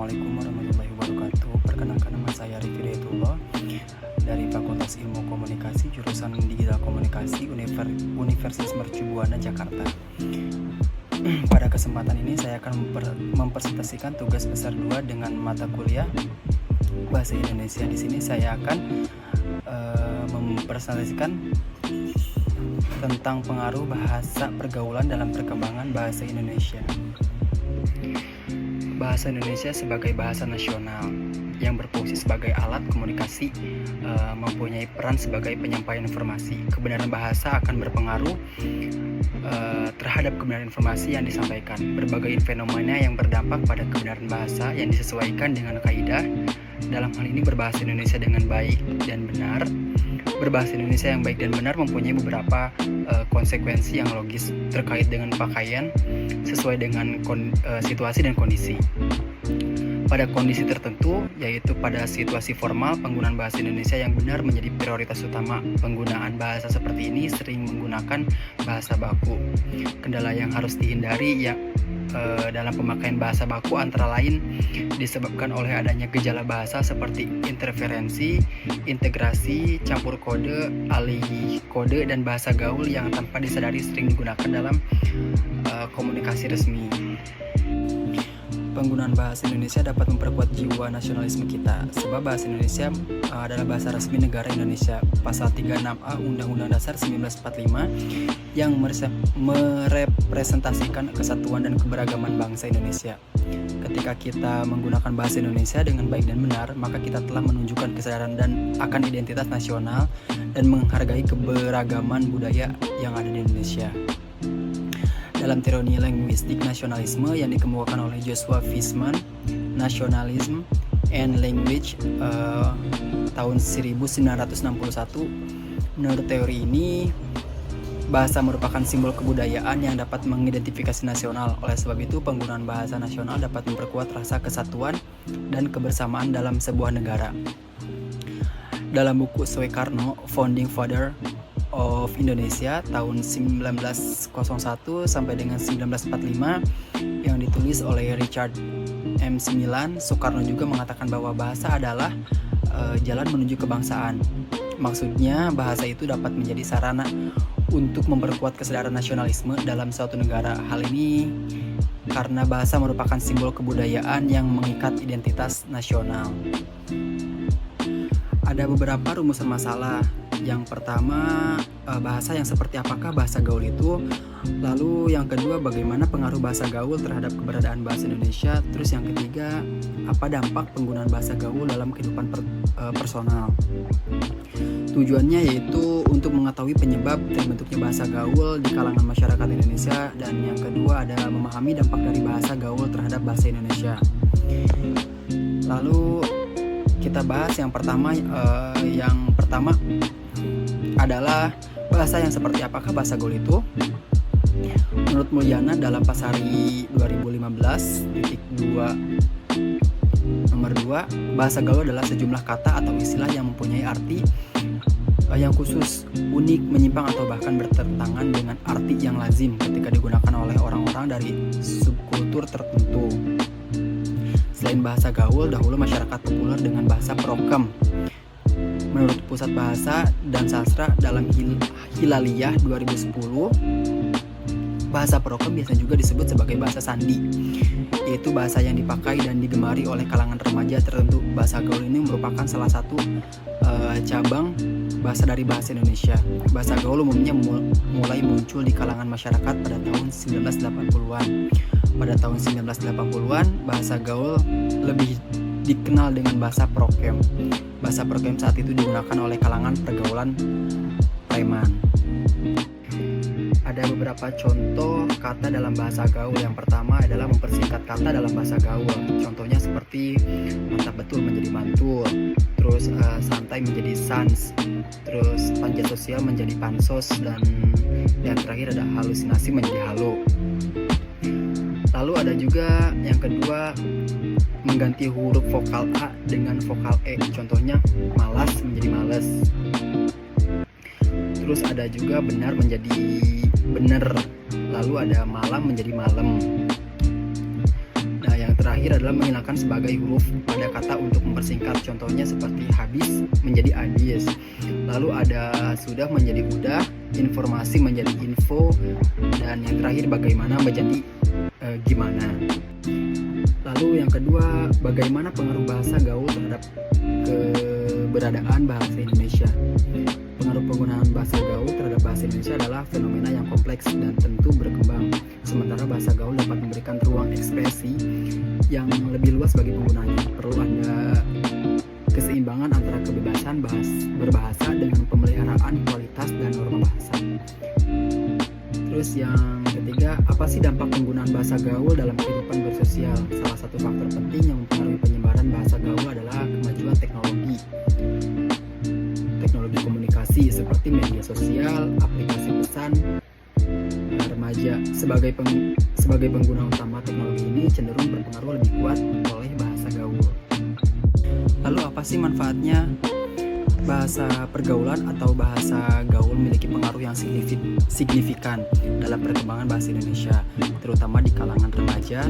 Assalamualaikum warahmatullahi wabarakatuh. Perkenalkan, nama saya Rifki Hidayatullah dari Fakultas Ilmu Komunikasi jurusan Digital Komunikasi Universitas Mercu Buana, Jakarta. Pada kesempatan ini saya akan mempresentasikan tugas besar 2 dengan mata kuliah Bahasa Indonesia. Di sini saya akan mempresentasikan tentang pengaruh bahasa pergaulan dalam perkembangan bahasa Indonesia. Bahasa Indonesia sebagai bahasa nasional yang berfungsi sebagai alat komunikasi mempunyai peran sebagai penyampaian informasi. Kebenaran bahasa akan berpengaruh terhadap kebenaran informasi yang disampaikan. Berbagai fenomena yang berdampak pada kebenaran bahasa yang disesuaikan dengan kaidah. Dalam hal ini berbahasa Indonesia dengan baik dan benar. Berbahasa Indonesia yang baik dan benar mempunyai beberapa konsekuensi yang logis terkait dengan pakaian sesuai dengan situasi dan kondisi. Pada kondisi tertentu, yaitu pada situasi formal, penggunaan bahasa Indonesia yang benar menjadi prioritas utama. Penggunaan bahasa seperti ini sering menggunakan bahasa baku. Kendala yang harus dihindari dalam pemakaian bahasa baku antara lain disebabkan oleh adanya gejala bahasa seperti interferensi, integrasi, campur kode, alih kode, dan bahasa gaul yang tanpa disadari sering digunakan dalam komunikasi resmi. Penggunaan bahasa Indonesia dapat memperkuat jiwa nasionalisme kita, sebab bahasa Indonesia adalah bahasa resmi negara Indonesia. Pasal 36A Undang-Undang Dasar 1945 yang merepresentasikan kesatuan dan keberagaman bangsa Indonesia. Ketika kita menggunakan bahasa Indonesia dengan baik dan benar, maka kita telah menunjukkan kesadaran dan akan identitas nasional dan menghargai keberagaman budaya yang ada di Indonesia. Dalam teori linguistik nasionalisme yang dikemukakan oleh Joshua Fishman, Nationalism and Language tahun 1961, menurut teori ini, bahasa merupakan simbol kebudayaan yang dapat mengidentifikasi nasional. Oleh sebab itu, penggunaan bahasa nasional dapat memperkuat rasa kesatuan dan kebersamaan dalam sebuah negara. Dalam buku Soekarno, Founding Father of Indonesia tahun 1901 sampai dengan 1945 yang ditulis oleh Richard M. Similan, Soekarno juga mengatakan bahwa bahasa adalah jalan menuju kebangsaan. Maksudnya bahasa itu dapat menjadi sarana untuk memperkuat kesadaran nasionalisme dalam suatu negara. Hal ini karena bahasa merupakan simbol kebudayaan yang mengikat identitas nasional. Ada beberapa rumusan masalah. Yang pertama, bahasa yang seperti apakah bahasa gaul itu? Lalu yang kedua, bagaimana pengaruh bahasa gaul terhadap keberadaan bahasa Indonesia? Terus yang ketiga, apa dampak penggunaan bahasa gaul dalam kehidupan personal? Tujuannya yaitu untuk mengetahui penyebab terbentuknya bahasa gaul di kalangan masyarakat Indonesia. Dan yang kedua adalah memahami dampak dari bahasa gaul terhadap bahasa Indonesia. Lalu kita bahas yang pertama adalah bahasa yang seperti apakah bahasa gaul itu. Menurut Mulyana dalam Pasari 2015.2 nomor 2, bahasa gaul adalah sejumlah kata atau istilah yang mempunyai arti yang khusus, unik, menyimpang atau bahkan bertentangan dengan arti yang lazim ketika digunakan oleh orang-orang dari subkultur tertentu. Selain bahasa gaul, dahulu masyarakat populer dengan bahasa prokem. Menurut Pusat Bahasa dan Sastra dalam Hilaliyah 2010, bahasa prokem biasa juga disebut sebagai bahasa sandi, yaitu bahasa yang dipakai dan digemari oleh kalangan remaja tertentu. Bahasa gaul ini merupakan salah satu cabang bahasa dari bahasa Indonesia. Bahasa gaul umumnya mulai muncul di kalangan masyarakat pada tahun 1980-an. Pada tahun 1980-an, bahasa gaul lebih dikenal dengan bahasa prokem. Bahasa prokem saat itu digunakan oleh kalangan pergaulan preman. Ada beberapa contoh kata dalam bahasa gaul. Yang pertama adalah mempersingkat kata dalam bahasa gaul. Contohnya seperti mantap betul menjadi mantul, terus santai menjadi sans, terus panjat sosial menjadi pansos, dan yang terakhir ada halusinasi menjadi halo. Lalu ada juga yang kedua, mengganti huruf vokal A dengan vokal E. Contohnya malas menjadi males. Terus ada juga benar menjadi bener. Lalu ada malam menjadi malam. Nah, yang terakhir adalah menghilangkan sebagai huruf pada kata untuk mempersingkat. Contohnya seperti habis menjadi adis. Lalu ada sudah menjadi udah, informasi menjadi info, dan yang terakhir bagaimana menjadi gimana. Lalu yang kedua, bagaimana pengaruh bahasa gaul terhadap keberadaan bahasa Indonesia. Pengaruh penggunaan bahasa gaul terhadap bahasa Indonesia adalah fenomena yang kompleks dan tentu berkembang. Sementara bahasa gaul dapat memberikan ruang ekspresi yang lebih luas bagi penggunanya. Perlu ada keseimbangan antara kebebasan berbahasa dengan pemeliharaan kualitas dan norma bahasa. Terus yang ketiga, apa sih dampak penggunaan bahasa gaul dalam kehidupan bersosial? Salah satu faktor penting yang mempengaruhi penyebaran bahasa gaul adalah kemajuan teknologi. Teknologi komunikasi seperti media sosial, aplikasi pesan, remaja sebagai pengguna utama teknologi ini cenderung berpengaruh lebih kuat oleh bahasa gaul. Lalu apa sih manfaatnya? Bahasa pergaulan atau bahasa gaul memiliki pengaruh yang signifikan dalam perkembangan bahasa Indonesia, terutama di kalangan remaja.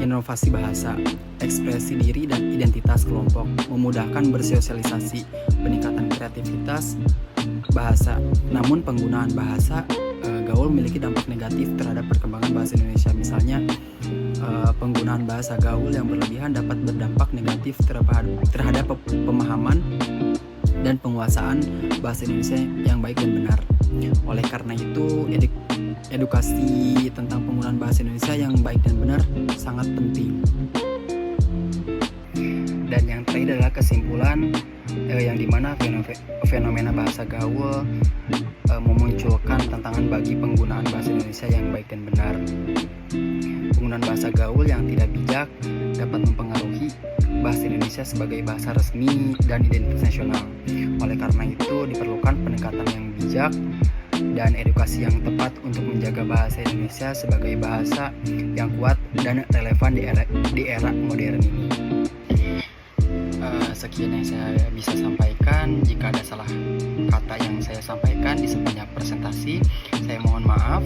Inovasi bahasa, ekspresi diri dan identitas kelompok, memudahkan bersosialisasi, peningkatan kreativitas bahasa. Namun penggunaan bahasa gaul memiliki dampak negatif terhadap perkembangan bahasa Indonesia. Misalnya, penggunaan bahasa gaul yang berlebihan dapat berdampak negatif terhadap pemahaman dan penguasaan bahasa Indonesia yang baik dan benar. Oleh karena itu, edukasi tentang penggunaan bahasa Indonesia yang baik dan benar sangat penting. Dan yang terakhir adalah kesimpulan, yang dimana fenomena bahasa gaul memunculkan tantangan bagi penggunaan bahasa Indonesia yang baik dan benar. Penggunaan bahasa gaul yang tidak bijak dapat mempengaruhi bahasa Indonesia sebagai bahasa resmi dan identitas nasional. Oleh karena itu, diperlukan pendekatan yang bijak dan edukasi yang tepat untuk menjaga bahasa Indonesia sebagai bahasa yang kuat dan relevan di era modern ini. Sekian yang saya bisa sampaikan. Jika ada salah kata yang saya sampaikan di sepanjang presentasi, saya mohon maaf.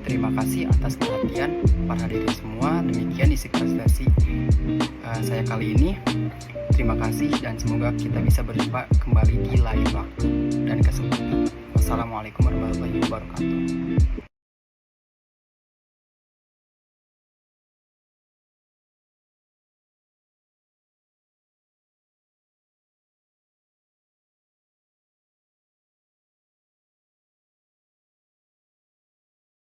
Terima kasih atas perhatian para hadirin semua. Demikian isi presentasi saya kali ini. Terima kasih dan semoga kita bisa berjumpa kembali di lain waktu dan kesempatan. Wassalamualaikum warahmatullahi wabarakatuh.